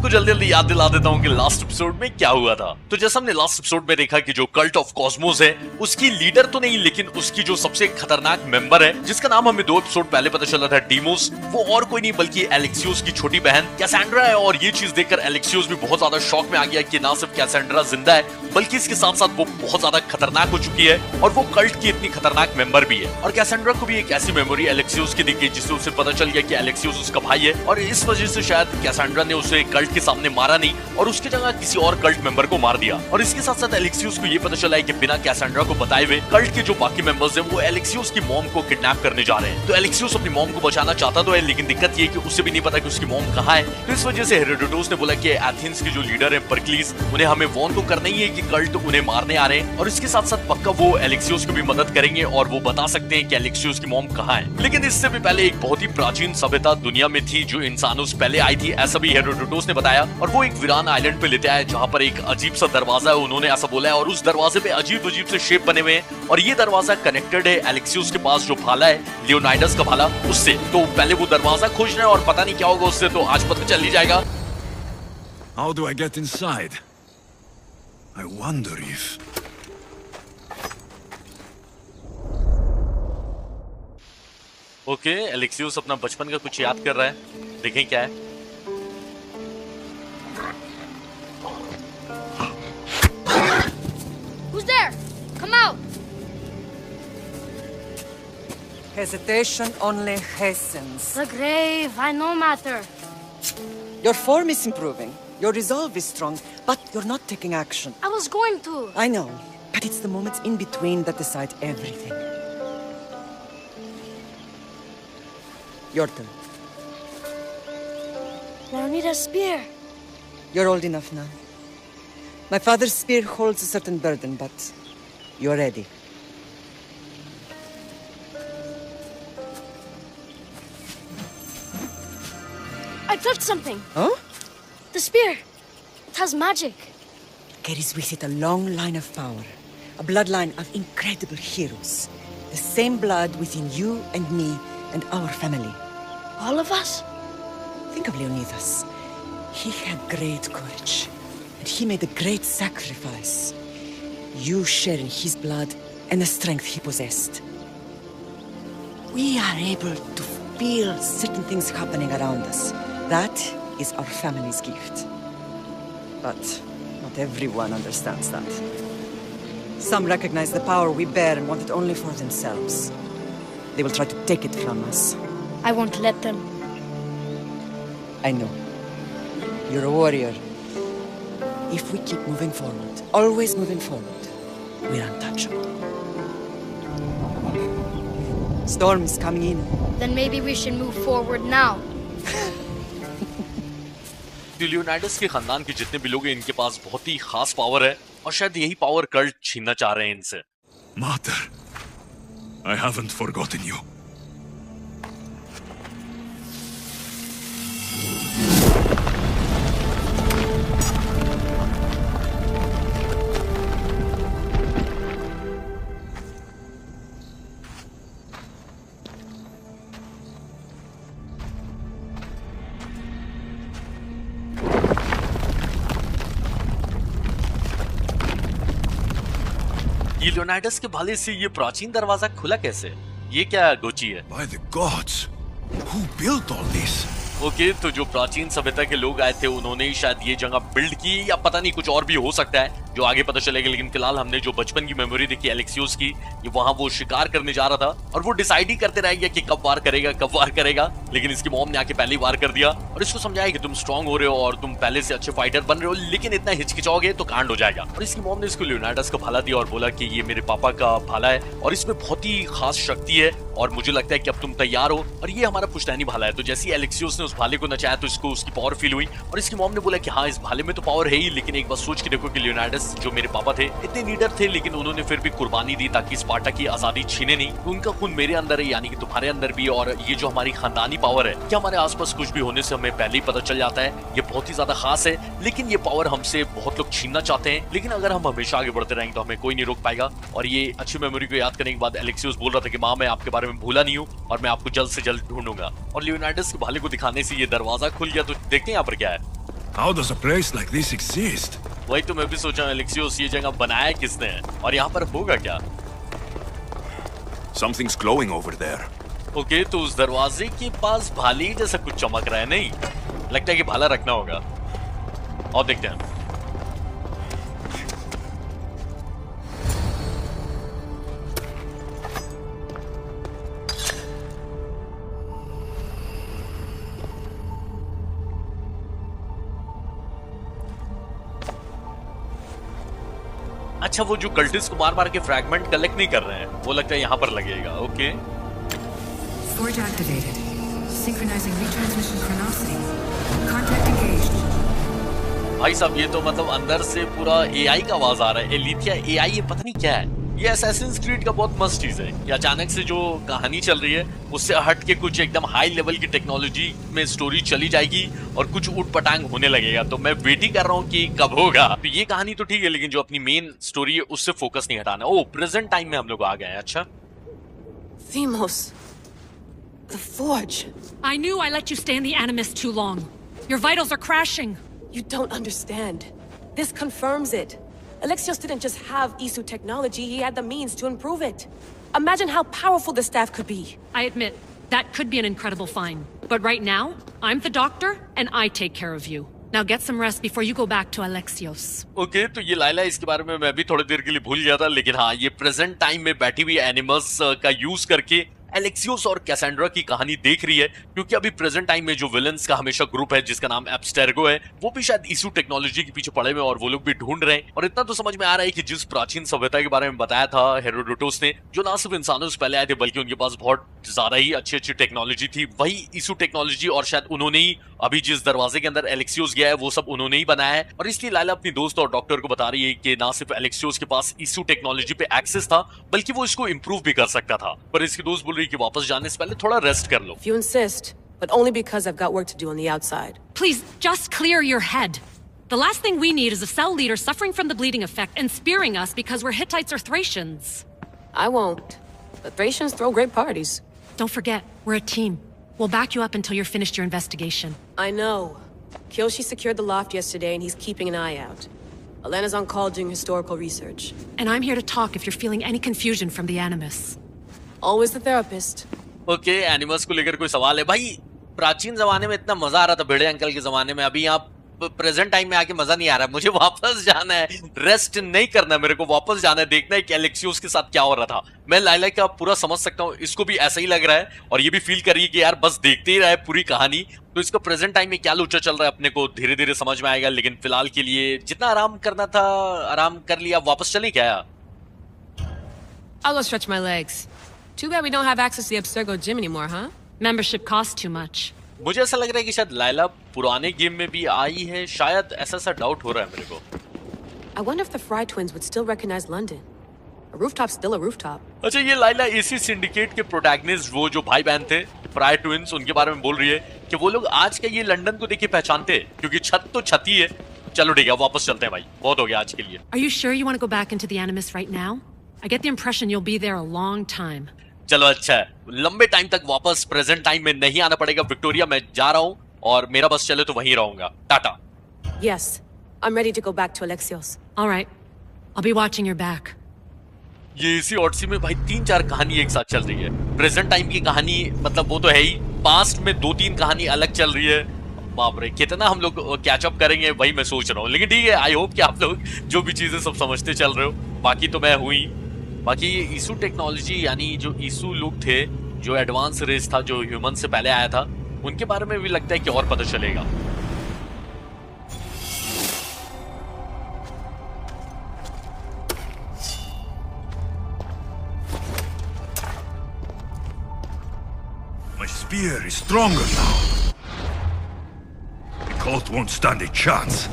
आपको जल्दी जल्दी याद दिला देता हूँ कि लास्ट एपिसोड में क्या हुआ था। तो जैसा हमने लास्ट एपिसोड में देखा कि जो कल्ट ऑफ कॉस्मोस है उसकी लीडर तो नहीं, लेकिन उसकी जो सबसे खतरनाक मेंबर है जिसका नाम हमें 2 एपिसोड पहले पता चला था, डीमोस, वो और कोई नहीं बल्कि एलेक्सियोस की छोटी बहन कैसेंड्रा है। और ये चीज देखकर एलेक्सियोस भी बहुत ज्यादा शॉक में आ गया कि ना सिर्फ कैसेंड्रा जिंदा है बल्कि इसके साथ साथ वो बहुत ज्यादा खतरनाक हो चुकी है और वो कल्ट की इतनी खतरनाक मेंबर भी है। और कैसेंड्रा को भी एक ऐसी मेमोरी एलेक्सियोस की दिखी जिससे उसे पता चल गया कि एलेक्सियोस उसका भाई है और इस वजह से शायद कैसेंड्रा ने उसे कल्ट के सामने मारा नहीं और उसकी जगह किसी और कल्ट मेंबर को मार दिया। और इसके साथ साथ एलेक्सियोस को ये पता चला है कि बिना कैसेंड्रा को बताए हुए कल्ट के जो बाकी मेंबर्स हैं वो एलेक्सियोस की मॉम को किडनैप करने जा रहे हैं। तो एलेक्सियोस अपनी मॉम को बचाना चाहता तो है, लेकिन दिक्कत ये कि उसे भी नहीं पता कि उसकी मॉम कहाँ है। तो इस वजह से हेरोडोटस ने बोला कि एथेंस के जो लीडर है परक्लीस, उन्हें हमें वॉर्न तो करना ही है कि कल्ट उन्हें मारने आ रहे हैं और इसके साथ साथ पक्का वो एलेक्सियोस को भी मदद करेंगे और वो बता सकते हैं कि एलेक्सियोस की मॉम कहाँ है। लेकिन इससे भी पहले एक बहुत ही प्राचीन सभ्यता दुनिया में थी जो इंसानों से पहले आई थी, ऐसा भी हेरोडोटस ने बताया। और वो एक वीरान आइलैंड पे लेते आए जहाँ पर एक अजीब सा दरवाजा है, उन्होंने ऐसा बोला है, और उस दरवाजे पे अजीब अजीब से शेप बने हुए हैं और ये दरवाजा कनेक्टेड है एलेक्सियोस के पास जो भाला है, लियोनाइडस का भाला, उससे। तो पहले वो दरवाजा खोज रहे हैं और पता नहीं क्या होगा उससे, तो आज पता चल ही जाएगा। How do I get inside? I wonder if... okay, Alexios अपना बचपन का कुछ याद कर रहा है, देखें क्या है। Who's there? Come out! Hesitation only hastens. The grave, I know matter. Your form is improving. Your resolve is strong, but you're not taking action. I was going to. I know, but it's the moments in between that decide everything. Your turn. Leonida's spear. You're old enough now. My father's spear holds a certain burden, but you're ready. I felt something. Huh? The spear. It has magic. Carries with it a long line of power. A bloodline of incredible heroes. The same blood within you and me and our family. All of us? Think of Leonidas. He had great courage. And he made a great sacrifice. You sharing his blood and the strength he possessed. We are able to feel certain things happening around us. That is our family's gift. But not everyone understands that. Some recognize the power we bear and want it only for themselves. They will try to take it from us. I won't let them. I know. You're a warrior. If we keep moving forward, always moving forward, we're untouchable. Storm is coming in. Then maybe we should move forward now. Leonidas के खानदान के जितने भी लोग हैं इनके पास बहुत ही खास पावर है और शायद यही पावर कल्ट छीनना चाह रहे हैं इनसे। Mater, I haven't forgotten you. ये लियोनाइडस के भाले से ये प्राचीन दरवाजा खुला कैसे? ये क्या गोची है? By the gods, who built all this? Okay, तो जो प्राचीन सभ्यता के लोग आए थे उन्होंने ही शायद ये जगह बिल्ड की या पता नहीं कुछ और भी हो सकता है जो आगे पता चलेगा। लेकिन फिलहाल हमने जो बचपन की मेमोरी देखी एलेक्सियोस की, ये वहां वो शिकार करने जा रहा था और वो डिसाइड ही करते रह गया कि कब वार करेगा। लेकिन इसकी मॉम ने आके पहले ही वार कर दिया और इसको समझाया कि तुम स्ट्रांग हो रहे हो और तुम पहले से अच्छे फाइटर बन रहे हो, लेकिन इतना हिचकिचाओगे तो कांड हो जाएगा। और इसकी मॉम ने इसको लियोनाइडस का भाला दिया और बोला कि ये मेरे पापा का भाला है और इसमें बहुत ही खास शक्ति है और मुझे लगता है कि अब तुम तैयार हो और ये हमारा पुश्तैनी भाला है। तो जैसे ही एलेक्सियोस ने उस भाले को नचाया तो इसको उसकी पावर फील हुई और इसकी मॉम ने बोला कि हाँ, इस भाले में तो पावर है ही, लेकिन एक बार सोच के देखो कि लियोनाइडस जो मेरे पापा थे इतने लीडर थे लेकिन उन्होंने फिर भी कुर्बानी दी ताकि स्पार्टा की आजादी छीने नहीं। उनका खून मेरे अंदर है, यानी कि तुम्हारे अंदर भी। और ये जो हमारी खानदानी पावर है कि हमारे आसपास कुछ भी होने से हमें पहले ही पता चल जाता है, ये बहुत ही ज्यादा खास है। लेकिन ये पावर हमसे बहुत लोग छीनना चाहते हैं, लेकिन अगर हम हमेशा आगे बढ़ते रहेंगे तो हमें कोई नहीं रोक पाएगा। और ये अच्छी मेमोरी को याद करने के बाद एलेक्सियोस बोल रहा था कि माँ, मैं आपके बारे में भूला नहीं हूँ और मैं आपको जल्द से जल्द ढूंढूंगा। और लियोनाइडस के भाले को दिखाने से ये दरवाजा खुल गया। तो देखते हैं यहाँ पर क्या है। How does a place like this exist? वही तो मैं भी सोचा एलेक्सियोस ये जगह बनाया किसने है और यहाँ पर होगा क्या? Something's glowing over there. Okay तो उस दरवाजे के पास भाली जैसा कुछ चमक रहा है, नहीं लगता है कि भाला रखना होगा और देखते हैं। अच्छा वो जो कल्टिस्ट को बार बार के फ्रैगमेंट कलेक्ट नहीं कर रहे हैं, वो लगता है यहाँ पर लगेगा। Okay Forge activated. Synchronizing retransmission chronicity. Contact engaged. भाई साहब ये तो मतलब अंदर से पूरा एआई का आवाज आ रहा है। एलिथिया एआई ये पता नहीं क्या है। ये असैसिन्स क्रीड का बहुत मस्त चीज है कि अचानक से जो कहानी चल रही है उससे हट के कुछ एकदम हाई लेवल की टेक्नोलॉजी में स्टोरी चली जाएगी और कुछ उटपटांग होने लगेगा। तो मैं वेट ही कर रहा हूँ कि कब होगा। तो ये कहानी तो ठीक है लेकिन जो अपनी मेन स्टोरी है उससे फोकस नहीं हटाना। ओ प्रेजेंट टाइम में हम लोग आ गए हैं। अच्छा Themos. The Forge. I knew I let you stay in the Animus too long. Your vitals are crashing. You don't understand. This confirms it. Alexios didn't just have Isu technology, he had the means to improve it. Imagine how powerful the staff could be. I admit, that could be an incredible find. But right now, I'm the doctor, and I take care of you. Now get some rest before you go back to Alexios. Okay तो ये लाइला, इसके बारे में मैं भी थोड़ी देर के लिए भूल गया था, लेकिन हाँ ये प्रेजेंट टाइम में बैठी हुई एनिमल्स का यूज करके एलेक्सियोस और कैसेंड्रा की कहानी देख रही है। क्योंकि अभी प्रेजेंट टाइम में जो विलन्स का हमेशा ग्रुप है जिसका नाम एब्स्टेर्गो है, वो भी शायद इशू टेक्नोलॉजी के पीछे पड़े हुए और वो लोग भी ढूंढ रहे हैं। और इतना तो समझ में आ रहा है कि जिस प्राचीन सभ्यता के बारे में बताया था हेरोडोटस ने, जो ना सिर्फ इंसानों से पहले आए थे बल्कि उनके पास बहुत ज्यादा ही अच्छी अच्छी टेक्नोलॉजी थी, वही इशू टेक्नोलॉजी और शायद उन्होंने ही अभी जिस दरवाजे के अंदर एलेक्सियोस गया है वो सब उन्होंने ही बनाया है। और इसलिए लाइला अपनी दोस्त और डॉक्टर को बता रही है कि ना सिर्फ एलेक्सियोस के पास इशू टेक्नोलॉजी पे एक्सेस था बल्कि वो इसको इंप्रूव भी कर सकता था। पर इसकी दोस्त बोल रही है कि वापस जाने से पहले थोड़ा रेस्ट कर लो। If you insist, but only because I've got work to do on the outside. Please, just clear your head. The last thing we need is a cell leader suffering from the bleeding effect and spearing us because we're Hittites or Thracians. I won't. The Thracians throw great parties. Don't forget, we're a team. We'll back you up until you're finished your investigation. I know. Kyoshi secured the loft yesterday and he's keeping an eye out. Elena's on call doing historical research. And I'm here to talk if you're feeling any confusion from the Animus. Always the therapist. Okay animals को लेकर कोई सवाल है? भाई प्राचीन जमाने में इतना मजा आ रहा था भिड़े अंकल के जमाने में, अभी यहाँ प्रेजेंट टाइम में आके मजा नहीं आ रहा। मुझे वापस जाना है, रेस्ट नहीं करना, मेरे को वापस जाना है, देखना है कि एलेक्सियोस के साथ क्या हो रहा था। मैं लाइला का पूरा समझ सकता हूँ, इसको भी ऐसा ही लग रहा है और ये भी फील कर रही है कि यार बस देखते ही रहे पूरी कहानी। तो इसका प्रेजेंट टाइम में क्या लोचा चल रहा है अपने को धीरे धीरे समझ में आएगा। लेकिन फिलहाल के लिए जितना आराम करना था आराम कर लिया। वापस चले क्या? I'll go stretch my legs. Too bad we don't have access to the Abstergo gym anymore, huh? Membership costs too much. मुझे ऐसा लग रहा है कि शायद लाइला पुराने गेम में भी आई है, शायद ऐसा सा डाउट हो रहा है मेरे को। I wonder if the Fry twins would still recognize London. A rooftop's still a rooftop. अच्छा ये लाइला इसी सिंडिकेट के प्रोटैगनिस्ट वो जो भाई बहन थे फ्राई ट्विंस, उनके बारे में बोल रही है कि वो लोग आज का ये लंदन को देख के पहचानते हैं क्योंकि छत तो छत ही है। चलो ठीक है वापस चलते हैं भाई, बहुत हो गया आज के लिए। Are you sure you want to go back into the Animus right now? I get the impression you'll be there a long time. चलो अच्छा है, लंबे टाइम तक वापस प्रेजेंट टाइम में नहीं आना पड़ेगा विक्टोरिया। मैं जा रहा हूँ और मेरा बस चले तो वहीं रहूंगा। Tata. Yes, I'm ready to go back to Alexios. All right. I'll be watching your back. ये इसी ऑडिसी में भाई 3-4 कहानी एक साथ चल रही है। प्रेजेंट टाइम की कहानी मतलब वो तो है ही, पास्ट में 2-3 कहानी अलग चल रही है। बाप रे कितना हम लोग कैच अप करेंगे वही मैं सोच रहा हूँ। लेकिन ठीक है, आई होप कि आप लोग जो भी चीजें सब समझते चल रहे हो। बाकी तो मैं हुई, बाकी ये ईसू टेक्नोलॉजी यानी जो ईसू लोग थे, जो एडवांस रेस था जो ह्यूमन से पहले आया था, उनके बारे में भी लगता है कि और पता चलेगा। My spear is stronger now. The cult won't stand a chance.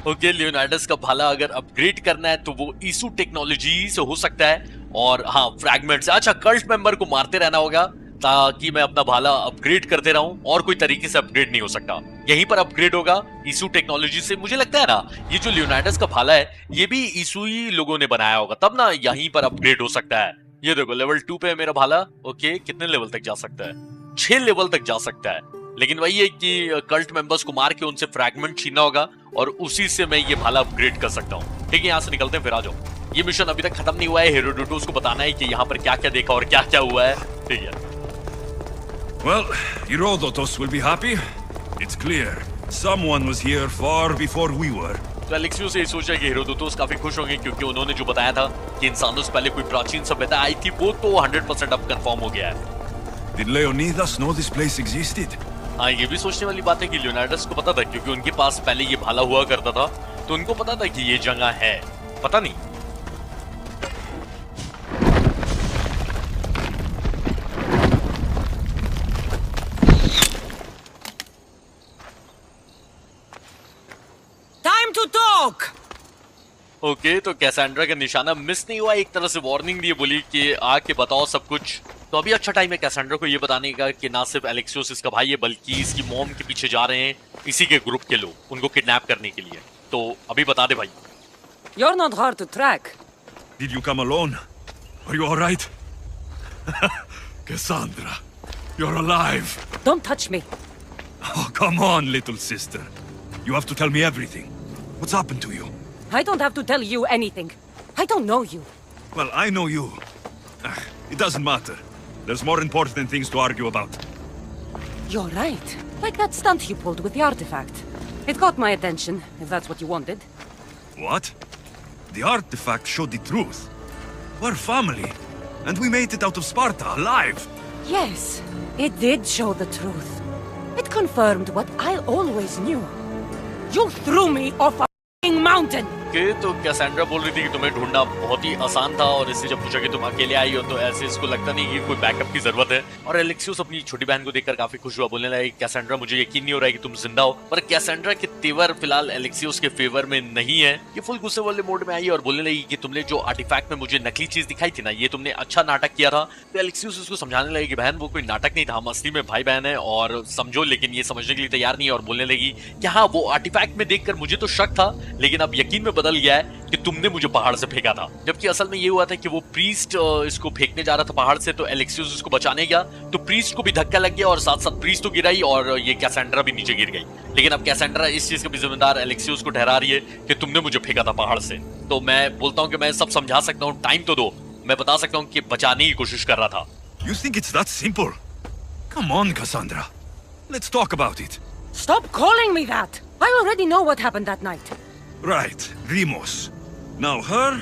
Okay Leonidas का भाला अगर अपग्रेड करना है तो वो ईसू टेक्नोलॉजी से हो सकता है। और हाँ फ्रैगमेंट से, अच्छा कल्ट मेंबर को मारते रहना होगा ताकि मैं अपना भाला अपग्रेड करते रहूं। और कोई तरीके से अपग्रेड नहीं हो सकता, यहीं पर अपग्रेड होगा ईसू टेक्नोलॉजी से। मुझे लगता है ना ये जो लियोनार्डस का भाला है ये भी ईसू ही लोगों ने बनाया होगा, तब ना यहीं पर अपग्रेड हो सकता है। ये देखो लेवल 2 पे है मेरा भाला। ओके कितने लेवल तक जा सकता है? 6 लेवल तक जा सकता है। लेकिन वही है कि कल्ट मेंबर्स को मार के उनसे फ्रैगमेंट छीनना होगा और उसी से मैं ये भाला अपग्रेड कर सकता हूँ। ठीक है, यहाँ से निकलते हैं, फिर आ जाओ। ये मिशन अभी तक खत्म नहीं हुआ है, हेरोडोटस को बताना है कि यहाँ पर क्या क्या देखा और क्या क्या हुआ है। ठीक है। Well, Herodotus will be happy. It's clear. Someone was here far before we were. तो एलेक्सियोस से ये सोचा कि हेरोडोटस काफी खुश होंगे क्योंकि उन्होंने जो बताया था कि इंसानों से पहले कोई प्राचीन सभ्यता आई थी, वो तो 100% अब कंफर्म हो गया है। Did Leonidas know this place existed? हाँ, ये भी सोचने वाली बात है कि लियोनार्डस को पता था क्योंकि उनके पास पहले ये भाला हुआ करता था, तो उनको पता था कि ये जगह है। पता नहीं। Time to talk! ओके, तो कैसेंड्रा का निशाना मिस नहीं हुआ, एक तरह से वार्निंग दी, बोली कि आके बताओ सब कुछ। तो अभी अच्छा टाइम है कैसेंड्रा को ये बताने का कि ना सिर्फ एलेक्सियोस इसका भाई है बल्कि इसकी मॉम के पीछे जा रहे हैं इसी के ग्रुप के लोग, उनको किडनैप करने के लिए। तो अभी बता दे भाई। You're not hard to track. Did you come alone? Are you all right? Cassandra, you're alive. Don't touch me. Oh, come on, little sister. You have to tell me everything. What's happened to you? I don't have to tell you anything. I don't know you. Well, I know you. It doesn't matter. There's more important things to argue about. You're right. Like that stunt you pulled with the artifact. It caught my attention, if that's what you wanted. What? The artifact showed the truth. We're family, and we made it out of Sparta alive. Yes, it did show the truth. It confirmed what I always knew. You threw me off a f***ing mountain! Okay, तो Cassandra बोल रही थी कि तुम्हें ढूंढना बहुत ही आसान था और इससे जब पूछा कि तुम अकेले आई हो तो ऐसे इसको लगता नहीं कि कोई बैकअप की जरूरत है। और एलेक्सियोस अपनी छोटी बहन को देखकर काफी खुश हुआ, बोलने लगा कैसेंड्रा मुझे यकीन नहीं हो रहा है कि तुम जिंदा हो। पर कैसेंड्रा के तेवर फिलहाल एलेक्सियोस के फेवर में नहीं है। ये फुल गुस्से वाले मोड में आई और बोलने लगी कि तुमने जो आर्टिफैक्ट में मुझे नकली चीज दिखाई थी ना, ये तुमने अच्छा नाटक किया था। तो एलेक्सियोस उसको समझाने लगी कि बहन वो कोई नाटक नहीं था, हम असली में भाई बहन है और समझो, लेकिन ये समझने के लिए तैयार नहीं है और बोलने लगी कि हाँ वो आर्टिफैक्ट में देखकर मुझे तो शक था लेकिन अब यकीन में बदल गया है कि तुमने मुझे पहाड़ से फेंका था। जबकि असल में ये हुआ था कि वो प्रीस्ट इसको फेंकने जा रहा था पहाड़ से, तो एलेक्सियोस उसको बचाने गया तो प्रीस्ट को भी धक्का लग गया और साथ साथ प्रीस्ट तो गिराई और ये कैसेंड्रा भी नीचे गिर गई। लेकिन अब कैसेंड्रा इस चीज का भी जिम्मेदार एलेक्सियोस को ठहरा रही है कि तुमने मुझे फेंका था पहाड़ से। तो मैं बोलता हूँ कि मैं सब समझा सकता हूँ, टाइम तो दो, मैं बता सकता हूँ कि बचाने की कोशिश कर रहा था। You think it's that simple? Come on, Cassandra. Let's talk about it. Stop calling me that! I already know what happened that night. Right, Deimos. Now her,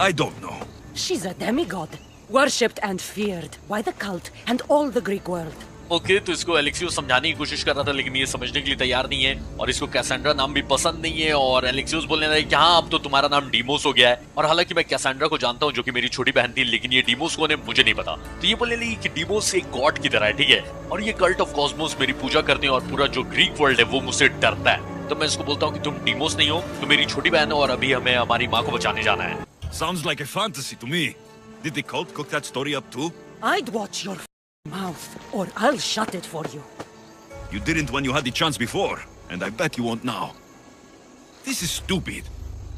I don't know. She's a demigod, worshipped and feared by the cult and all the Greek world. Okay, तो इसको एलेक्सियोस समझाने की कोशिश कर रहा था लेकिन ये समझने के लिए तैयार नहीं है और इसको कैसेंड्रा नाम भी पसंद नहीं है और एलेक्सियोस बोलने लगा कि हाँ अब तो तुम्हारा नाम डीमोस हो गया है। और हालांकि मैं कैसेंड्रा को जानता हूँ जो कि मेरी छोटी बहन थी, लेकिन ये डीमोस कौन है मुझे नहीं पता। तो ये बोलने लगी कि डीमोस एक गॉड की तरह है, ठीक है, और ये कल्ट ऑफ कॉस्मोस मेरी पूजा करते हैं और पूरा जो ग्रीक वर्ल्ड है वो मुझसे डरता है। तो मैं इसको बोलता हूँ कि तुम डीमोस नहीं हो, तुम मेरी छोटी बहन हो और अभी हमें हमारी माँ को बचाने जाना है। Sounds like a fantasy to me. Did the cult cook that story up too? I'd watch your mouth, or I'll shut it for you. You didn't when you had the chance before, and I bet you won't now. This is stupid.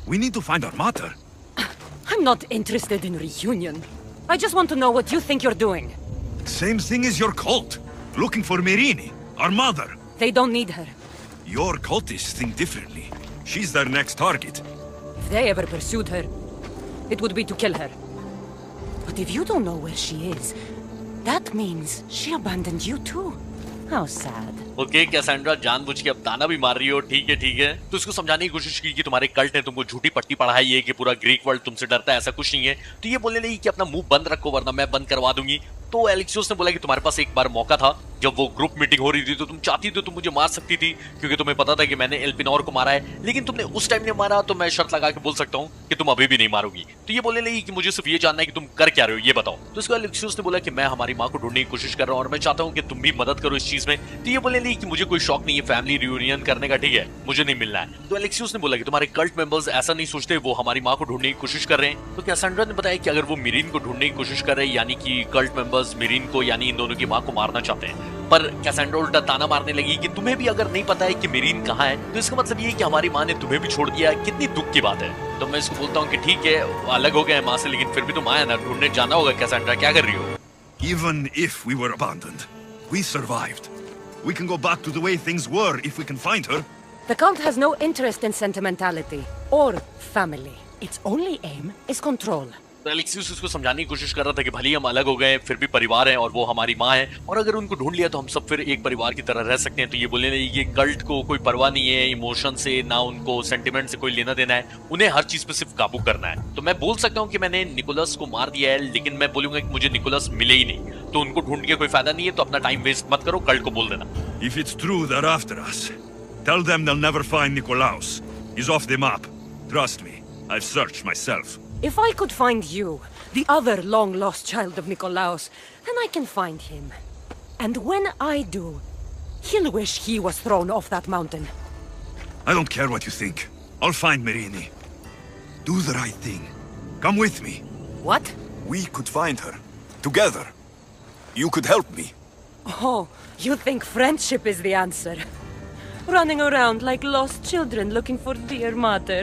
We need to find our mother. I'm not interested in reunion. I just want to know what you think you're doing. Same thing as your cult. Looking for Myrine, our mother. They don't need her. Your cultists think differently. She's their next target. If they ever pursued her, it would be to kill her. But if you don't know where she is, that means she abandoned you too. How sad. Okay, Cassandra जानबूझ के अब ताना भी मार रही हो, ठीक है। तो इसको समझाने की कोशिश की कि तुम्हारे कल्ट ने तुमको झूठी पट्टी पढ़ाई है कि पूरा ग्रीक वर्ल्ड तुमसे डरता है, ऐसा कुछ नहीं है। तो ये बोलने लगी कि अपना मुंह बंद रखो वरना मैं बंद करवा दूंगी। तो एलेक्सियोस ने बोला कि तुम्हारे पास एक बार मौका था जब वो ग्रुप मीटिंग हो रही थी, तो तुम चाहती तो तुम मुझे मार सकती थी क्योंकि तुम्हें पता था कि मैंने एल्पिनोर को मारा है, लेकिन तुमने उस टाइम नहीं मारा। तो मैं शर्त लगा के बोल सकता हूँ कि तुम अभी भी नहीं मारोगी। तो ये बोलने लगी कि मुझे सिर्फ ये जानना है कि तुम कर क्या रहे हो, ये बताओ। तो इसको एलेक्सियोस ने बोला कि मैं हमारी माँ को ढूंढने की कोशिश कर रहा हूँ और मैं चाहता हूँ कि तुम भी मदद करो इस चीज में। तो ये बोलने लगी कि मुझे कोई शौक नहीं है फैमिली रियूनियन करने का, ठीक है, मुझे नहीं मिलना है। तो एलेक्सियोस ने बोला कि तुम्हारे कल्ट मेंबर्स ऐसा नहीं सोचते, वो हमारी माँ को ढूंढने की कोशिश कर रहे हैं। तो कैसेंड्रा ने बताया कि अगर वो मिरीन को ढूंढने की कोशिश कर रहे हैं, यानी कि कल्ट मेंबर्स मिरीन को यानी इन दोनों की माँ को मारना चाहते हैं। पर कैसेंड्रा उल्टा ताना मारने लगी कि तुम्हें भी अगर नहीं पता है कि मिरीन कहाँ है तो इसका मतलब ये है कि हमारी माँ ने तुम्हें भी छोड़ दिया, कितनी दुख की बात है। तो मैं इसको बोलता हूँ कि ठीक है अलग हो गए माँ से, लेकिन फिर भी तुम आया ना, ढूंढने जाना होगा। कैसेंड्रा क्या कर रही हो? Even if we were abandoned, we survived. We can go back to the way things were if we can find her. The cult has no interest in sentimentality or family. Its only aim is control. तो Alexius उसको समझाने की कोशिश कर रहा था कि भले ही हम अलग हो गए फिर भी परिवार है और वो हमारी माँ है, और अगर उनको ढूंढ लिया तो हम सब फिर एक परिवार की तरह रह सकते हैं। तो ये बोलने लगे ये कल्ट को कोई परवाह नहीं है इमोशन से, ना उनको सेंटिमेंट से कोई लेना देना है, उन्हें हर चीज पे सिर्फ काबू करना है। तो मैं बोल सकता हूँ कि मैंने निकोलस को मार दिया है, लेकिन मैं बोलूंगा कि मुझे निकोलस मिले ही नहीं, तो उनको ढूंढ के कोई फायदा नहीं है, तो अपना टाइम वेस्ट मत करो, कल्ट को बोल देना। If it's true they're after us, tell them they'll never find Nikolaos. He's off the map. Trust me, I've searched myself. If I could find you, the other long-lost child of Nikolaos, then I can find him. And when I do, he'll wish he was thrown off that mountain. I don't care what you think. I'll find Merini. Do the right thing. Come with me. What? We could find her. Together. You could help me. Oh, you think friendship is the answer? Running around like lost children looking for dear mother.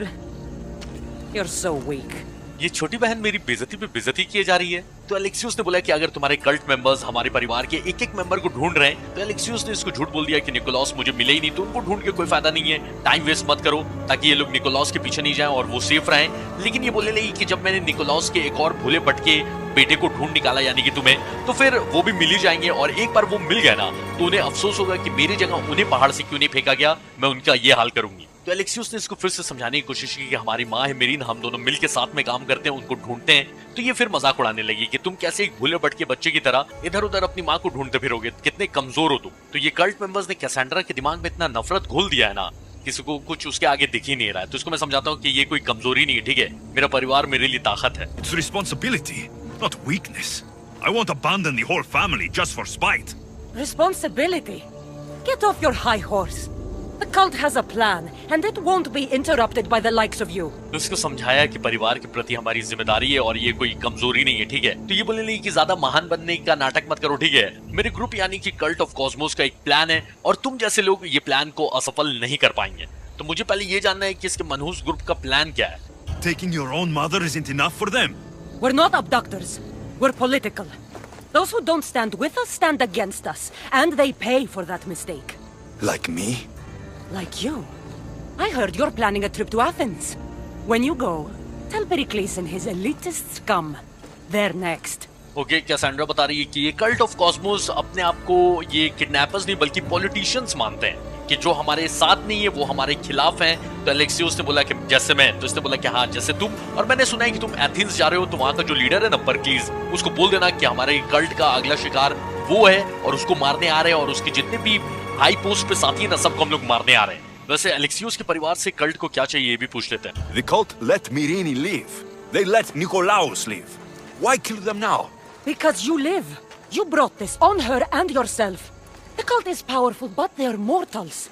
You're so weak. ये छोटी बहन मेरी बेइज्जती पे बेइज्जती किए जा रही है। तो एलेक्सियस ने बोला कि अगर तुम्हारे कल्ट मेंबर्स हमारे परिवार के एक एक मेंबर को ढूंढ रहे हैं, तो एलेक्सियस ने इसको झूठ बोल दिया कि निकोलॉस मुझे मिले ही नहीं, तो उनको ढूंढ के कोई फायदा नहीं है, टाइम वेस्ट मत करो, ताकि ये लोग निकोलॉस के पीछे नहीं जाएं और वो सेफ रहें। लेकिन ये बोलने लगी कि जब मैंने निकोलॉस के एक और भूले भटके बेटे को ढूंढ निकाला यानी कि तुम्हें, तो फिर वो भी मिल ही जाएंगे, और एक बार वो मिल गया ना तो उन्हें अफसोस होगा कि मेरी जगह उन्हें पहाड़ से क्यों नहीं फेंका गया, मैं उनका ये हाल करूंगी। तो एलेक्सियस ने इसको फिर से समझाने की कोशिश की कि हमारी माँ है मेरीन, हम दोनों मिलकर साथ में काम करते हैं, उनको ढूंढते हैं। तो ये फिर मजाक उड़ाने लगी कि तुम कैसे एक भूले भटके बच्चे की तरह इधर उधर अपनी माँ को ढूंढते फिरोगे, कितने कमजोर हो तुम। तो ये कल्ट मेंबर्स ने कैसेंड्रा के दिमाग में इतना नफरत घोल दिया है ना, किसी को कुछ उसके आगे दिख ही नहीं रहा है। तो इसको मैं समझाता हूँ कि ये कोई कमजोरी नहीं है, ठीक है, मेरा परिवार मेरे लिए ताकत है। It's responsibility, not weakness. I won't abandon the whole family just for spite. Responsibility? Get off your high horse. The cult has a plan, and it won't be interrupted by the likes of you. तो इसको समझाया कि परिवार के प्रति हमारी जिम्मेदारी है और ये कोई कमजोरी नहीं है, ठीक है। तो ये बोलने लगी कि ज्यादा महान बनने का नाटक मत करो, ठीक है। मेरे ग्रुप यानी कि कल्ट ऑफ कॉस्मोस का एक प्लान है और तुम जैसे लोग ये प्लान को असफल नहीं कर पाएंगे। तो मुझे पहले ये जानना है कि इसके मनहूस ग्रुप का प्लान क्या है। Taking your own mother isn't enough for them. We're not abductors. We're political. Those who don't stand with us stand against us, and they pay for that mistake. Like me? Like you. I heard you're planning a trip to Athens. When you go, tell Pericles and his elitist scum. They're next. Okay, Cassandra बता रही है कि ये cult of Cosmos अपने आप को ये kidnappers नहीं बल्कि पॉलिटिशियंस मानते हैं, कि जो हमारे साथ नहीं है वो हमारे खिलाफ हैं। तो एलेक्सियस ने बोला कि जैसे मैं, तो इसने बोला कि हाँ जैसे तुम, और मैंने सुना है कि तुम एथेंस जा रहे हो, तो वहां का जो लीडर है ना परक्लीज, उसको बोल देना कि हमारे कल्ट का अगला शिकार वो है और उसको मारने आ रहे हैं, और उसके जितने भी हाई पोस्ट पे साथी है ना सबको हम लोग मारने आ रहे हैं। वैसे एलेक्सियस के परिवार से कल्ट को क्या चाहिए ये भी पूछ लेते हैं। The cult let Merini live. They let Nikolaos live. Why kill them now? Because you live. You brought this on her and yourself. The cult is powerful, but they're mortals.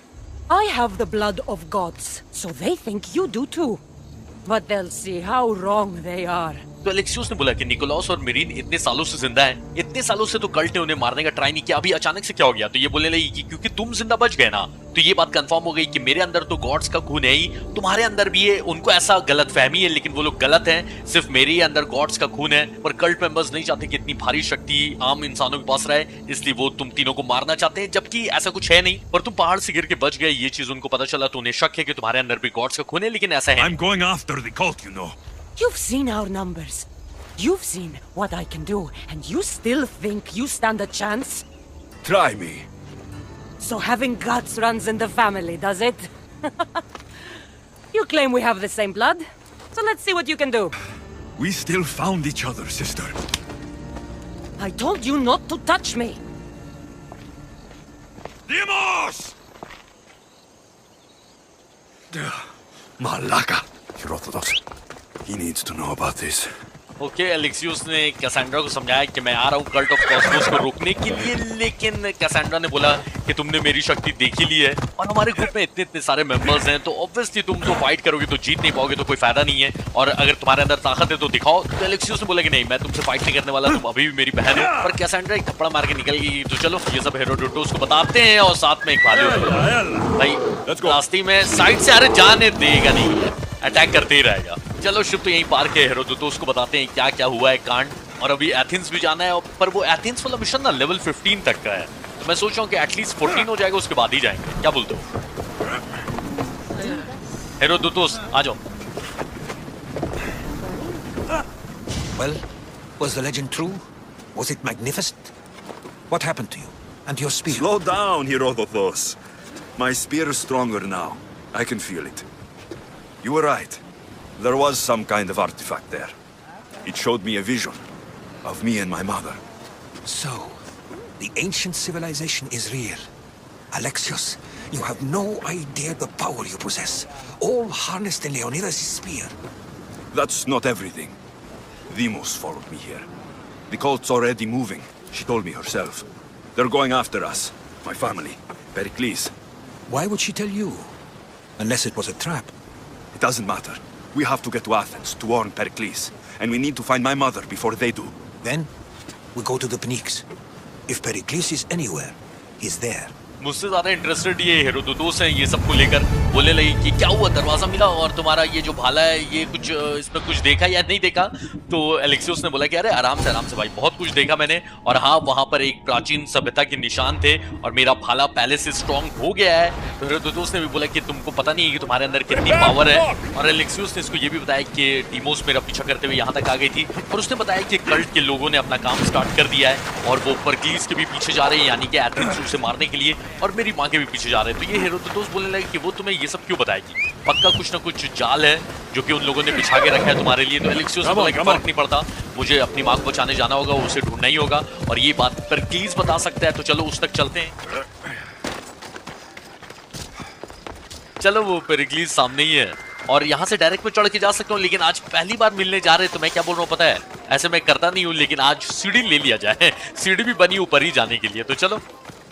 I have the blood of gods, so they think you do too. But they'll see how wrong they are. तो Alexius ने बोला कि Nicholas और marine इतने सालों से जिंदा हैं, इतने सालों से तो कल्ट ने उन्हें मारने का ट्राई नहीं किया, अभी अचानक से क्या हो गया। तो ये बोलने लगी कि क्योंकि तुम जिंदा बच गए ना, तो ये बात कंफर्म हो गई कि मेरे अंदर तो गॉड्स का खून है ही, तुम्हारे अंदर भी है। उनको ऐसा गलतफहमी है, लेकिन वो लोग गलत हैं, सिर्फ मेरे ही अंदर गॉड्स का खून है। पर कल्ट मेंबर्स नहीं चाहते कि इतनी भारी शक्ति आम इंसानों के पास रहे, इसलिए वो तुम तीनों को मारना चाहते हैं, जबकि ऐसा कुछ है नहीं। पर तुम पहाड़ से गिर के बच गए, ये चीज उनको पता चला, तो उन्हें शक है कि तुम्हारे अंदर भी गॉड्स का खून है, लेकिन ऐसा है। I'm going after the cult, you know. You've seen our numbers. You've seen what I can do, and you still think you stand a chance? Try me. So having guts runs in the family, does it? You claim we have the same blood, so let's see what you can do. We still found each other, sister. I told you not to touch me. Dimos! Malaka. You're Orthodox. He needs to know about this. Okay, Alexius ने Cassandra को समझाया कि मैं आ रहा हूँ cult of Cosmos को रोकने के लिए, लेकिन कैसेंड्रा ने बोला कि तुमने मेरी शक्ति देख ही ली है और हमारे ग्रुप में इतने इतने सारे मेंबर्स हैं, तो ऑब्वियसली तुम तो फाइट करोगे तो जीत नहीं पाओगे, तो कोई फायदा नहीं है, और अगर तुम्हारे अंदर ताकत है तो दिखाओ। तो एलेक्सियस ने बोला कि नहीं, मैं तुमसे फाइट नहीं करने वाला, तुम अभी भी मेरी बहन हो। पर कैसेंड्रा एक थप्पड़ मार के निकल गई। तो चलो ये सब हेरोडोटस को बताते हैं और साथ में एक भालू भाई रास्ते में साइड से अरे जाने देगा नहीं, अटैक करते ही रहेगा। चलो शिप तो यहीं पार्क है, हेरोडोटस को बताते हैं क्या क्या हुआ है कांड, और अभी एथेंस भी जाना है, पर वो एथेंस वाला मिशन ना लेवल 15 तक का है, तो मैं सोच रहा हूँ कि एटलीस्ट 14 हो जाएगा, उसके बाद ही जाएंगे। क्या बोलते हो हेरोडोटस? आ जाओ। Well, was the legend true? Was it magnificent? What happened to you? And your spear? Slow down, Herodotus. My spear is stronger now. I can feel it. You were right. There was some kind of artifact there. It showed me a vision of me and my mother. So, the ancient civilization is real. Alexios, you have no idea the power you possess. All harnessed in Leonidas' spear. That's not everything. Deimos followed me here. The cult's already moving. She told me herself. They're going after us. My family. Pericles. Why would she tell you? Unless it was a trap. It doesn't matter. We have to get to Athens to warn Pericles. And we need to find my mother before they do. Then, we go to the Pnyx. If Pericles is anywhere, he's there. मुझसे ज्यादा interested ये Herodotus हैं ये सबको लेकर। बोलने लगी कि क्या हुआ, दरवाजा मिला और तुम्हारा ये जो भाला है ये कुछ इसमें कुछ देखा या नहीं देखा? तो एलेक्सियोस ने बोला कि अरे आराम से भाई, बहुत कुछ देखा मैंने। और हाँ, वहां पर एक प्राचीन सभ्यता के निशान थे और मेरा भाला पहले से स्ट्रॉन्ग हो गया है। तो हेरोडोटस ने भी बोला कि तुमको पता नहीं है कि तुम्हारे अंदर कितनी पावर है। और एलेक्सियोस ने इसको ये भी बताया कि डीमोस मेरा पीछा करते हुए यहाँ तक आ गई थी और उसने बताया कि कल्ट के लोगों ने अपना काम स्टार्ट कर दिया है और वो परक्लीस के भी पीछे जा रहे हैं, यानी कि एथेंस उसे मारने के लिए, और मेरी माँ के भी पीछे जा रहे हैं। तो ये हेरोडोटस बोलने लगे कि वो तुम्हें ये सब क्यों बताएगी? पक्का कुछ ना कुछ जाल है जो कि उन लोगों ने बिछा के रखा है तुम्हारे लिए। तो एलेक्सियोस ने बोला कि फर्क नहीं पड़ता, मुझे अपनी माँ को बचाने जाना होगा, उसे ढूंढना ही होगा और ये बात परक्लीस बता सकता है। तो चलो उस तक चलते हैं। चलो वो पेरिक्लीस सामने ही है और यहाँ से डायरेक्ट में चढ़ के जा सकता हूँ, लेकिन आज पहली बार मिलने जा रहे हैं तो मैं क्या बोल रहा हूँ पता है? ऐसे मैं करता नहीं हूँ, लेकिन आज सीढ़ी ले लिया जाए। सीढ़ी भी बनी ऊपर ही जाने के लिए। तो चलो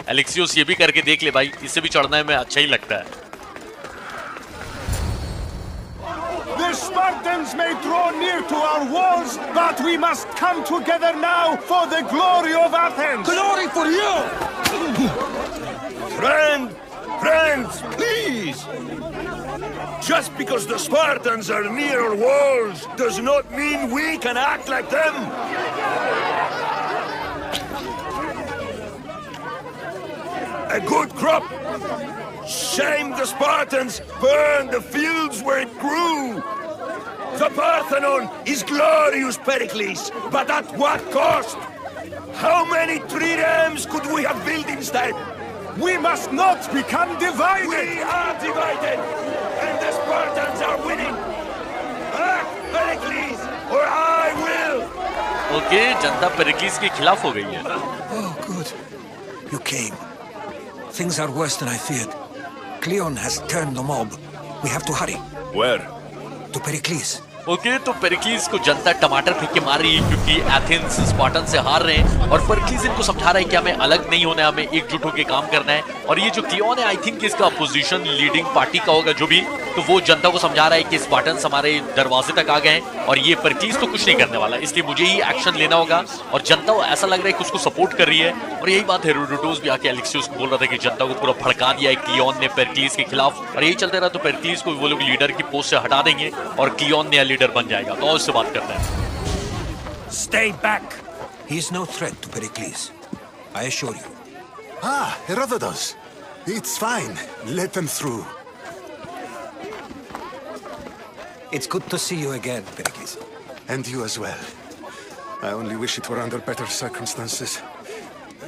एलेक्सियोस ये भी करके देख ले भाई, इससे भी चढ़ना है मैं, अच्छा ही लगता है। The Spartans may draw near to our walls, but we must come together now for the glory of Athens. Glory for you! Friends, please! Just because the Spartans are near our walls does not mean we can act like them! A good crop! Shame the Spartans burned the fields where it grew! The Parthenon is glorious, Pericles, but at what cost? How many triremes could we have built instead? We must not become divided! We are divided! And the Spartans are winning! Act, Pericles, or I will! Okay, जनता पेरिक्लीस के खिलाफ हो गई है। Oh, good. You came. Things are worse than I feared. Cleon has turned the mob. We have to hurry. Where? To Pericles. Okay, तो पेरिक्लीस को जनता टमाटर फेंक के मार रही है क्योंकि एथेंस स्पार्टन से हार रहे हैं और पेरिक्लीस इनको समझा रहा है कि हमें अलग नहीं होना है, हमें एकजुट होकर काम करना है। और ये जो क्लियोन है, आई थिंक इसका अपोजिशन लीडिंग पार्टी का होगा जो भी, तो वो जनता को समझा रहा है कि स्पार्टन्स हमारे दरवाजे तक आ गए हैं और ये पेरिक्लीस तो कुछ नहीं करने वाला, इसलिए मुझे ही एक्शन लेना होगा। और जनता को ऐसा लग रहा है कि उसको सपोर्ट कर रही है और यही बात हेरोडोटस भी आके एलेक्सियोस को बोल रहा था कि जनता को पूरा भड़का दिया है क्लियोन ने पेरिक्लीस के खिलाफ, और यही चलते रहा तो पेरिक्लीस को वो लोग लीडर की पोस्ट से हटा देंगे और क्लियोन नया लीडर बन जाएगा। तो उससे बात करते हैं। Stay back. He is no threat to Pericles, I assure you. Ah, Herodotus. It's fine. Let them through. It's good to see you again, Pericles. And you as well. I only wish it were under better circumstances.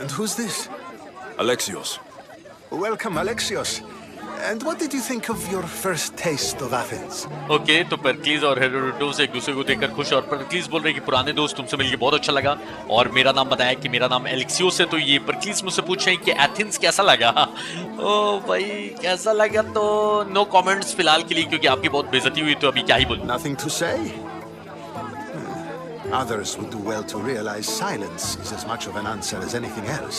And who's this? Alexios. Welcome, Alexios. And what did you think of your first taste of Athens? Okay, तो पेरिक्लीस और Herodotus एक दूसरे को देखकर खुश, और पेरिक्लीस बोल रहे कि पुराने दोस्त तुमसे मिलकर बहुत अच्छा लगा और मेरा नाम बताया कि मेरा नाम एलेक्सियोस है। तो ये पेरिक्लीस मुझसे पूछ रहे हैं कि एथेंस कैसा लगा। ओ भाई कैसा लगा, तो नो कमेंट्स फिलहाल के लिए क्योंकि आपकी बहुत बेइज्जती हुई, तो अभी क्या ही बोलूं। Nothing to say? Others would do well to realize silence is as much of an answer as anything else.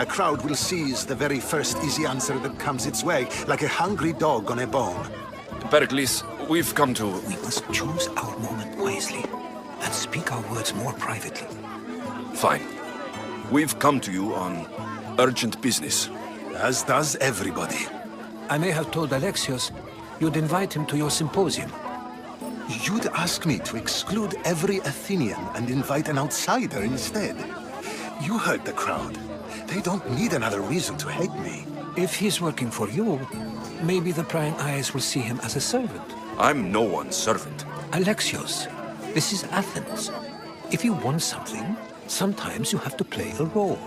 A crowd will seize the very first easy answer that comes its way, like a hungry dog on a bone. Pericles, we've come to... We must choose our moment wisely and speak our words more privately. Fine. We've come to you on urgent business. As does everybody. I may have told Alexios you'd invite him to your symposium. You'd ask me to exclude every Athenian and invite an outsider instead. You heard the crowd. They don't need another reason to hate me. If he's working for you, maybe the prying eyes will see him as a servant. I'm no one's servant. Alexios, this is Athens. If you want something, sometimes you have to play a role.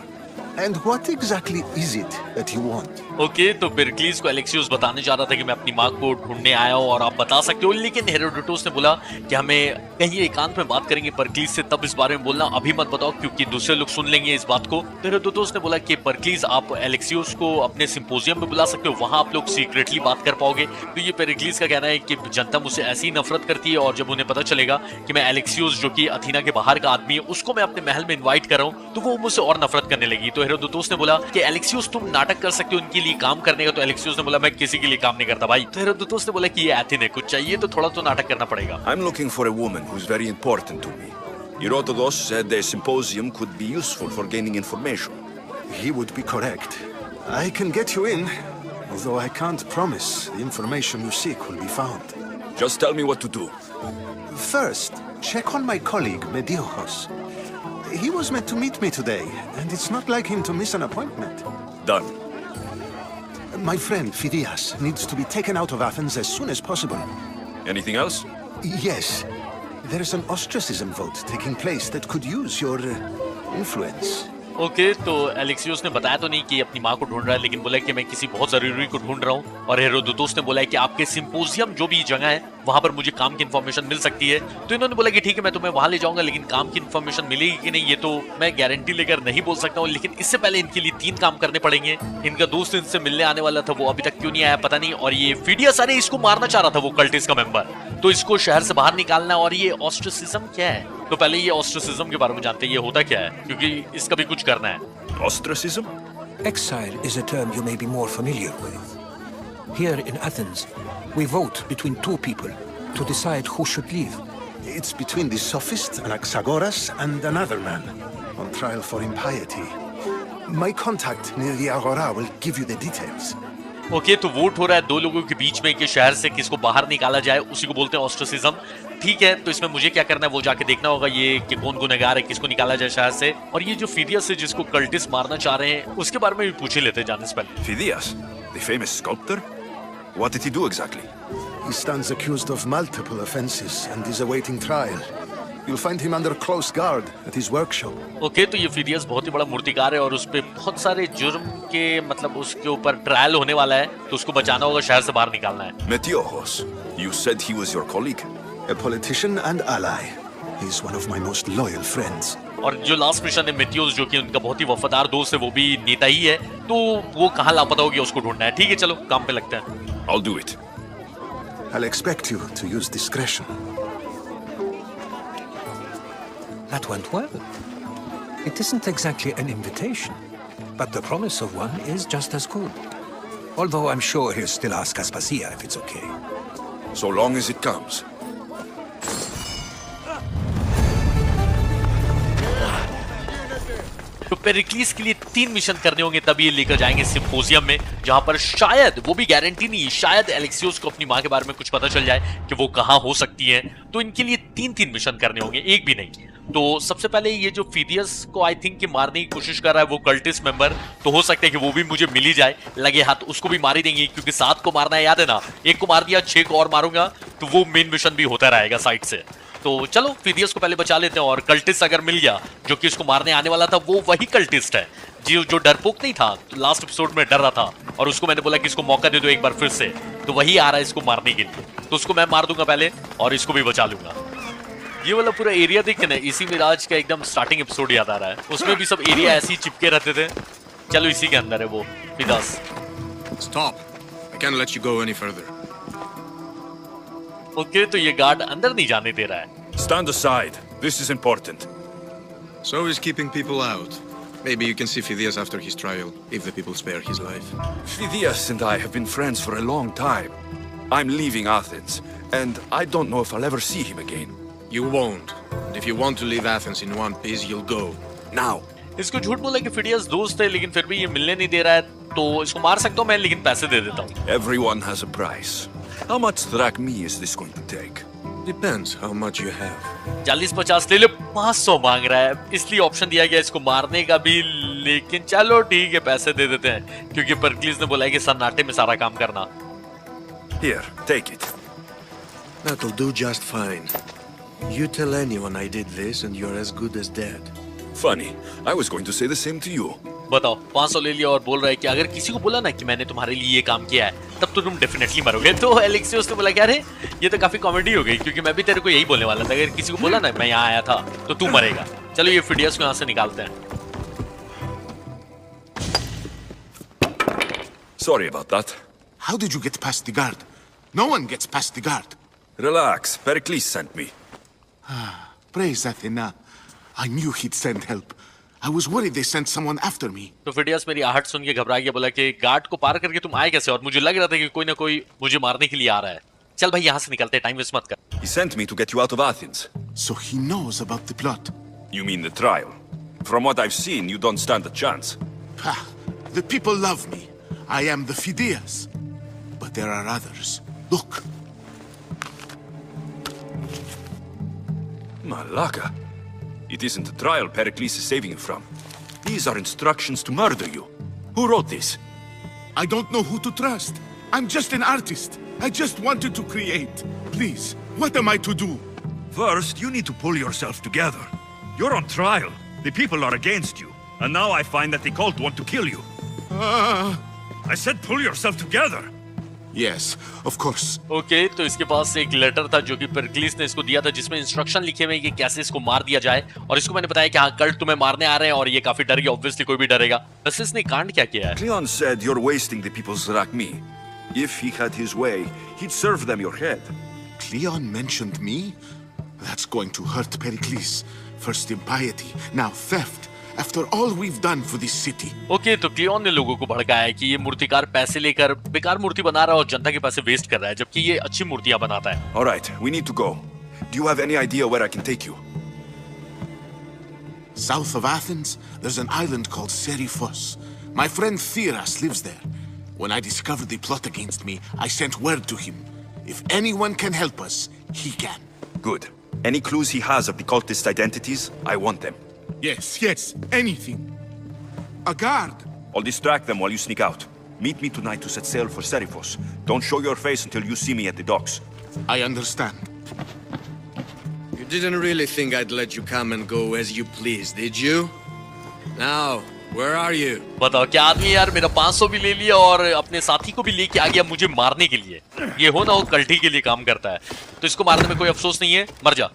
And what exactly is it that you want? Okay, तो पेरिक्लीस को एलेक्सियोस बताने जा रहा था कि मैं अपनी माँ को ढूंढने आया हूँ और आप बता सकते हो, लेकिन हेरोडोटस ने बोला कि हमें कहीं एकांत में बात करेंगे परक्लीस से, तब इस बारे में बोलना, अभी मत बताओ क्योंकि दूसरे लोग सुन लेंगे इस बात को। तो हेरोडोटस ने बोला कि परक्लीस आप एलेक्सियोस को अपने सिंपोजियम में बुला सकते हो, वहां आप लोग सीक्रेटली बात कर पाओगे। तो ये पेरिक्लीस का कहना है कि जनता मुझसे ऐसी नफरत करती है और जब उन्हें पता चलेगा कि मैं एलेक्सियोस जो कि अथीना के बाहर का आदमी है उसको मैं अपने महल में इन्वाइट कर रहा हूँ तो वो मुझसे और नफरत करने लगी। तो हेरोडोटस ने बोला कि एलेक्सियोस तुम नाटक कर सकते हो उनके लिए काम करने का। तो एलेक्सियोस ने बोला मैं किसी के लिए काम नहीं करता भाई। तो हेरोडोटस ने बोला कि ये एथेने कुछ चाहिए तो थोड़ा तो नाटक करना पड़ेगा। I'm looking for a woman who's very important to me. Herodotus said a symposium could be useful for gaining information. He would be correct. I can get you in, although I can't promise the information you seek will be found. Just tell me what to do. First, check on my colleague, Mediochos. He was meant to meet me today, and it's not like him to miss an appointment. Done. My friend, Phidias, needs to be taken out of Athens as soon as possible. Anything else? Yes. There is an ostracism vote taking place that could use your influence. Okay, तो एलेक्सियोस ने बताया तो नहीं कि अपनी माँ को ढूंढ रहा है, लेकिन बोला कि मैं किसी बहुत जरूरी को ढूंढ रहा हूँ। और हेरोडोटस ने बोला कि आपके सिंपोजियम जो भी जगह है वहां पर मुझे काम की इन्फॉर्मेशन मिल सकती है। तो इन्होंने बोला कि ठीक है मैं तुम्हें वहां ले जाऊंगा, लेकिन काम की इन्फॉर्मेशन मिलेगी कि नहीं ये तो मैं गारंटी लेकर नहीं बोल सकता हूँ, लेकिन इससे पहले इनके लिए 3 काम करने पड़ेंगे। इनका दोस्त इनसे मिलने आने वाला था, वो अभी तक क्यों नहीं आया पता नहीं। और ये फिडियस अरे इसको मारना चाह रहा था वो कल्टिस्ट का मेंबर, तो इसको शहर से बाहर निकालना। और ये ऑस्ट्रिसिज्म क्या है, तो पहले ये ऑस्ट्रिसिज्म के बारे में जानते हैं, ये होता क्या है, क्योंकि इसका भी कुछ करना है। Ostracism? Exile is a term you may be more familiar with. Here in Athens, we vote between 2 people to decide who should leave. It's between the sophist Anaxagoras and another man on trial for impiety. My contact near the Agora will give you the details. Okay, तो vote हो रहा है 2 लोगों के बीच में कि शहर से किसको बाहर निकाला जाए, उसी को बोलते हैं ऑस्ट्रिसिज्म। ठीक है, तो इसमें मुझे क्या करना है वो जाके देखना होगा ये कि कौन गुनहगार है, किसको निकाला जाए शहर से। और ये जो फिदियस है जिसको कल्टिस्ट मारना चाह रहे हैं उसके बारे में भी पूछ ही लेते हैं जाने से पहले। Phidias, the famous sculptor? What did he do exactly? He stands accused of multiple offenses and is awaiting trial. You'll find him under close guard at his workshop. Okay, तो ये फिदियस बहुत ही बड़ा मूर्तिकार है और उस पे बहुत सारे जुर्म के मतलब उसके ऊपर ट्रायल होने वाला है, तो उसको बचाना होगा, शहर से बाहर निकालना है। Metiochos, you said he was your colleague? A politician and ally. He's one of my most loyal friends. और जो लास्ट मिशन है मेथियोस जो कि उनका बहुत ही वफादार दोस्त है, वो भी नेता ही है, तो वो कहाँ लापता हो गया उसको ढूंढना है। ठीक है, चलो काम पे लगते हैं। I'll do it. I'll expect you to use discretion. That went well. It isn't exactly an invitation, but the promise of one is just as good. Although I'm sure he'll still ask Aspasia if it's okay. So long as it comes. तो पेरिक्लीस के लिए 3 mission करने होंगे, तब ये लेकर जाएंगे symposium में, जहां पर शायद, वो भी गारंटी नहीं, शायद एलेक्सियोस को अपनी माँ के बारे में कुछ पता चल जाए कि वो कहाँ हो सकती है। तो इनके लिए 3 मिशन करने होंगे, एक भी नहीं। तो सबसे पहले ये जो फिदियस को आई थिंक कि मारने की कोशिश कर रहा है वो कल्टिस्ट मेंबर, तो हो सकता है कि वो भी मुझे मिल ही जाए, लगे हाथ उसको भी मार ही देंगे, क्योंकि 7 को मारना है, याद है ना, 1 को मार दिया, 6 को और मारूंगा, तो वो मेन मिशन भी होता रहेगा साइड से। तो चलो फिदियस को पहले बचा लेते हैं, और कल्टिस्ट अगर मिल गया जो कि उसको मारने आने वाला था, वो वही कल्टिस्ट है जो डरपोक नहीं था, तो लास्ट एपिसोड में डर रहा था, और उसको मैंने बोला कि इसको मौका दे दो एक बार फिर से, तो वही आ रहा है इसको मारने के लिए। तो उसको मैं मार दूंगा पहले और इसको भी बचा लूंगा। ये वाला पूरा एरिया देखे ना, इसी मिराज का एकदम स्टार्टिंग एपिसोड याद आ रहा है, उसमें भी सब एरिया ऐसे ही चिपके रहते थे। चलो इसी के अंदर है वो फिदास। Stop. I can't let you go any further. Okay, तो ये गार्ड अंदर नहीं जाने दे रहा है। Stand aside. This is important. So he's keeping people out. Maybe you can see Phidias after his trial, if the people spare his life. Phidias and I have been friends for a long time. I'm leaving Athens, and I don't know if I'll ever see him again. You won't. And if you want to leave Athens in one piece, you'll go. Now. इसको झूठ बोला कि फिडियस दोस्त है, लेकिन फिर भी ये मिलने नहीं दे रहा है, तो इसको मार सकता हूँ मैं, लेकिन पैसे दे देता हूँ। Everyone has a price. How much drachmae is this going to take? Depends how much you have. 40-50 ले लो, 500 मांग रहा है, इसलिए ऑप्शन दिया गया इसको मारने का भी, लेकिन चलो ठीक है, पैसे दे देते हैं क्योंकि परक्लीस ने बोला है कि सन्नाटे में सारा काम करना। Here, take it. That'll do just fine. You tell anyone I did this and you're as good as dead. Funny, I was going to say the same to you. बताओ, 500 ले लिया और बोल रहा है कि अगर किसी को बोला ना कि मैंने तुम्हारे लिए ये काम किया है तब तो तुम डेफिनेटली मरोगे। तो एलेक्सियोस ने बोला क्या रे, ये तो काफी कॉमेडी हो गई क्योंकि मैं भी तेरे को यही बोलने वाला था, अगर किसी को बोला ना मैं यहाँ आया था तो तू मरेगा। चलो ये फिडियस को यहाँ से निकालते हैं। Sorry about that. How did you get past the guard? No one gets past the guard. Relax, Pericles sent me. Praise Athena. I knew he'd send help. I was worried they sent someone after me. तो फिडियस मेरी आहट सुन के घबरा गया, बोला कि guard को पार करके तुम आए कैसे, और मुझे लग रहा था कि कोई ना कोई मुझे मारने के लिए आ रहा है। चल भाई यहाँ से निकलते हैं, टाइम वेस्ट मत कर। He sent me to get you out of Athens. So he knows about the plot. You mean the trial? From what I've seen, you don't stand a chance. The people love me. I am the Phidias. But there are others. Look. Malaka. It isn't the trial Pericles is saving you from. These are instructions to murder you. Who wrote this? I don't know who to trust. I'm just an artist. I just wanted to create. Please, what am I to do? First, you need to pull yourself together. You're on trial. The people are against you. And now I find that the cult want to kill you. I said pull yourself together. Yes, of course. Okay, तो इसके पास एक letter था जो कि परक्लीस ने इसको दिया था, जिसमें इंस्ट्रक्शन लिखे हुए हैं कि कैसे इसको मार दिया जाए, और इसको मैंने बताया कि हाँ कल्ट तुम्हें मारने आ रहे हैं, और ये काफी डर गया, ऑब्वियसली कोई भी डरेगा। बस इसने कांड क्या किया है? Cleon said you're wasting the people's Zrakmi. If he had his way, he'd serve them your head. Cleon mentioned me? That's going to hurt Pericles. First impiety, now theft. After all we've done for this city. Okay, तो क्लियोन ने लोगों को भड़काया है कि ये मूर्तिकार पैसे लेकर बेकार मूर्ति बना रहा है और जनता के पैसे वेस्ट कर रहा है, जबकि ये अच्छी मूर्तियां बनाता है। All right, we need to go. Do you have any idea where I can take you? South of Athens, there's an island called Seriphos. My friend Theras lives there. When I discovered the plot against me, I sent word to him. If anyone can help us, he can. Good. Any clues he has of the cultist identities, I want them. Yes, anything. A guard. I'll distract them while you sneak out. Meet me tonight to set sail for Seriphos. Don't show your face until you see me at the docks. I understand. You didn't really think I'd let you come and go as you please, did you? Now, where are you? बताओ क्या आदमी यार, मेरा 500 भी ले लिया और अपने साथी को भी लेके आ गया मुझे मारने के लिए। ये हो ना हो कल्टी के लिए काम करता है, तो इसको मारने में कोई अफसोस नहीं है, मर जा।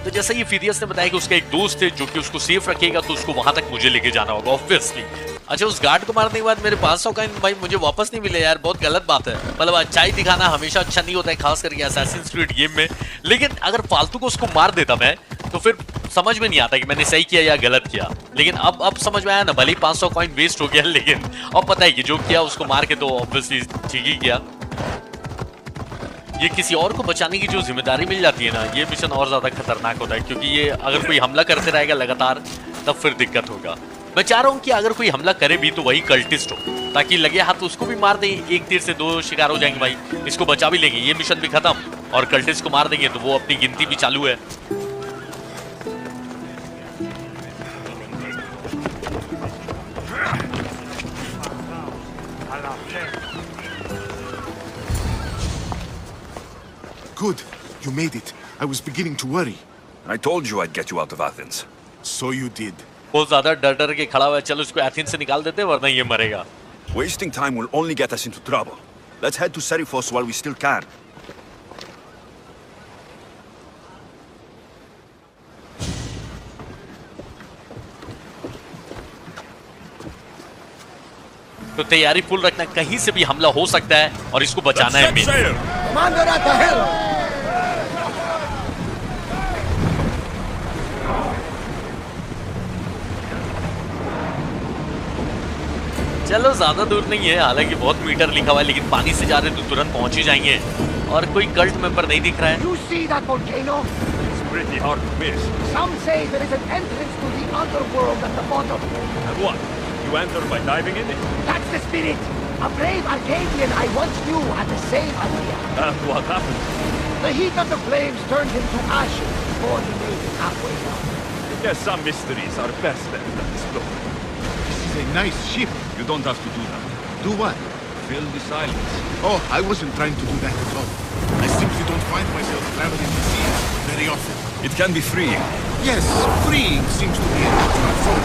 तो जैसा ये फिदियस ने बताया कि उसका एक दोस्त है जो कि उसको सेफ रखेगा, तो उसको वहां तक मुझे लेके जाना होगा ऑब्वियसली। अच्छा, उस गार्ड को मारने के बाद मेरे 500 का भाई मुझे वापस नहीं मिले यार, बहुत गलत बात है। मतलब अच्छाई दिखाना हमेशा अच्छा नहीं होता है, खास करके असैसिन्स क्रीड गेम में। लेकिन अगर फालतू को उसको मार देता मैं, तो फिर समझ में नहीं आता कि मैंने सही किया या गलत किया। लेकिन अब समझ में आया ना, भले ही 500 कॉइन वेस्ट हो गया, लेकिन अब पता है कि जो किया उसको मार के तो ऑब्वियसली ठीक ही किया। ये किसी और को बचाने की जो जिम्मेदारी मिल जाती है ना, ये मिशन और ज्यादा खतरनाक होता है, क्योंकि ये अगर कोई हमला करते रहेगा लगातार तब फिर दिक्कत होगा। मैं चाह रहा हूँ कि अगर कोई हमला करे भी तो वही कल्टिस्ट हो, ताकि लगे हाथ उसको भी मार दें, एक तीर से दो शिकार हो जाएंगे भाई, इसको बचा भी लेंगे, ये मिशन भी खत्म, और कल्टिस्ट को मार देंगे तो वो अपनी गिनती भी चालू है। Good. You made it. I was beginning to worry. I told you I'd get you out of Athens. So you did. बहुत ज्यादा डर के खड़ा हुआ है, चलो इसको एथेंस से निकाल देते हैं वरना ये मरेगा। Wasting time will only get us into trouble. Let's head to Seriphos while we still can. तो तैयारी फुल रखना, कहीं से भी हमला हो सकता है और इसको बचाना है हमें। Commander at the helm! चलो ज्यादा दूर नहीं है, हालांकि बहुत मीटर लिखा हुआ है, लेकिन पानी से जा रहे तो तुरंत पहुंच ही जाएंगे, और कोई कल्ट मेंबर नहीं दिख रहा है। You see that volcano? It's pretty hard to miss. Some say there is an entrance to the underworld at the bottom. And what? You enter by diving in it? That's the spirit. A brave Arcadian I once knew had the same idea. And what happened? The heat of the flames turned him to ashes before he made it halfway down. Yes, some mysteries are best left unexplored. This is a nice ship. You don't have to do that. Do what? Fill the silence. Oh, I wasn't trying to do that at all. I simply don't find myself traveling the seas very often. It can be freeing. Yes, freeing seems to be a natural form.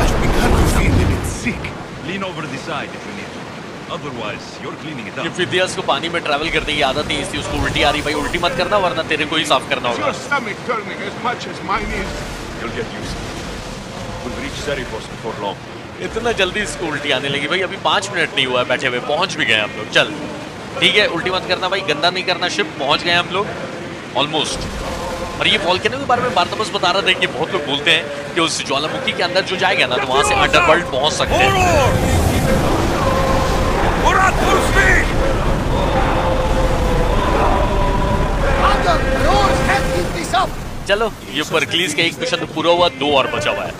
I've begun to feel a bit sick. Lean over the side if you need to. Otherwise, you're cleaning it up. फिदियस को पानी में travel करने की आदत नहीं, इसलिए उसको उल्टी आ रही। भाई उल्टी मत करना वरना तेरे को ही साफ करना Is होगा। your stomach turning as much as mine is? You'll get used to it. We'll reach Serifos before long. इतना जल्दी इसको उल्टी आने लगी भाई, अभी 5 मिनट नहीं हुआ है बैठे हुए, पहुंच भी गए हम लोग। चल ठीक है, उल्टी मत करना भाई, गंदा नहीं करना शिप, पहुंच गए हम लोग ऑलमोस्ट। और ये वॉल्केनो के बारे में बारतबस बता रहा था कि बहुत लोग बोलते हैं कि उस ज्वालामुखी के अंदर जो जाएगा ना तो वहां से अंडरवर्ल्ड पहुंच सकते हैं। चलो ये परक्लीज का एक मिशन तो पूरा हुआ, 2 और बचा हुआ है।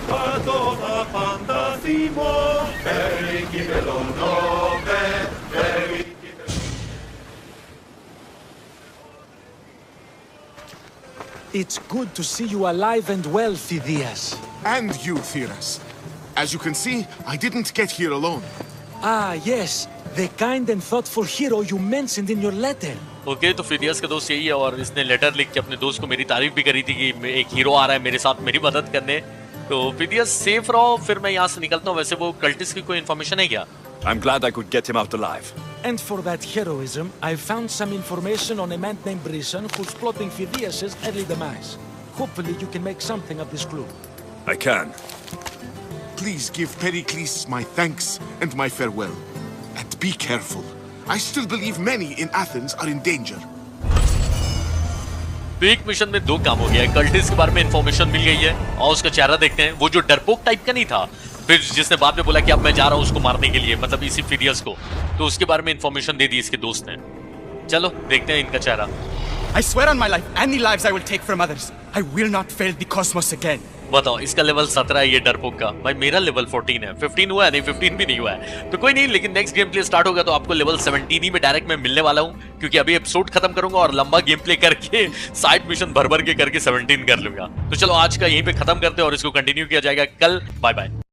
It's good to see you alive and well, Phidias. And you, Theras. As you can see, I didn't get here alone. Ah, yes. The kind and thoughtful hero you mentioned in your letter. Okay तो फिदियस का दोस्त यही है और इसने letter लिख के अपने दोस्त को मेरी तारीफ भी करी थी कि एक हीरो आ रहा है मेरे साथ मेरी मदद करने। तो फिदियस सेफ रहो, फिर मैं यहाँ से निकलता हूँ। वैसे वो कल्टिस्ट की कोई इन्फॉर्मेशन है क्या? I'm glad I could get him out alive. And for that heroism, I found some information on a man named Brisson who's plotting Phidias' early demise. Hopefully you can make something of this clue. I can. Please give Pericles my thanks and my farewell. And be careful. I still believe many in Athens are in danger. तो एक mission में 2 काम हो गया है। Cultist के बारे में इंफॉर्मेशन मिल गई है और उसका चेहरा देखते हैं। वो जो डरपोक टाइप का नहीं था, फिर जिसने बाद में बोला कि अब मैं जा रहा हूँ उसको मारने के लिए, मतलब इसी फिदियस को, तो उसके बारे में इंफॉर्मेशन दे दी इसके दोस्त ने। चलो देखते हैं इनका चेहरा। I swear on my life, any lives I will take from others. I will not fail the cosmos again. बताओ, इसका लेवल 17 है ये डरपोक का, भाई मेरा लेवल 14 है। 15 हुआ है नहीं, 15 भी नहीं हुआ है। तो कोई नहीं, लेकिन नेक्स्ट गेम प्ले स्टार्ट होगा तो आपको लेवल 17 ही में डायरेक्ट मैं मिलने वाला हूँ, क्योंकि अभी एपिसोड खत्म करूंगा और लंबा गेम प्ले करके साइड मिशन भर भर के करके 17 कर लूंगा। तो चलो आज का यहीं पे खत्म करते हैं और इसको कंटिन्यू किया जाएगा कल। Bye bye.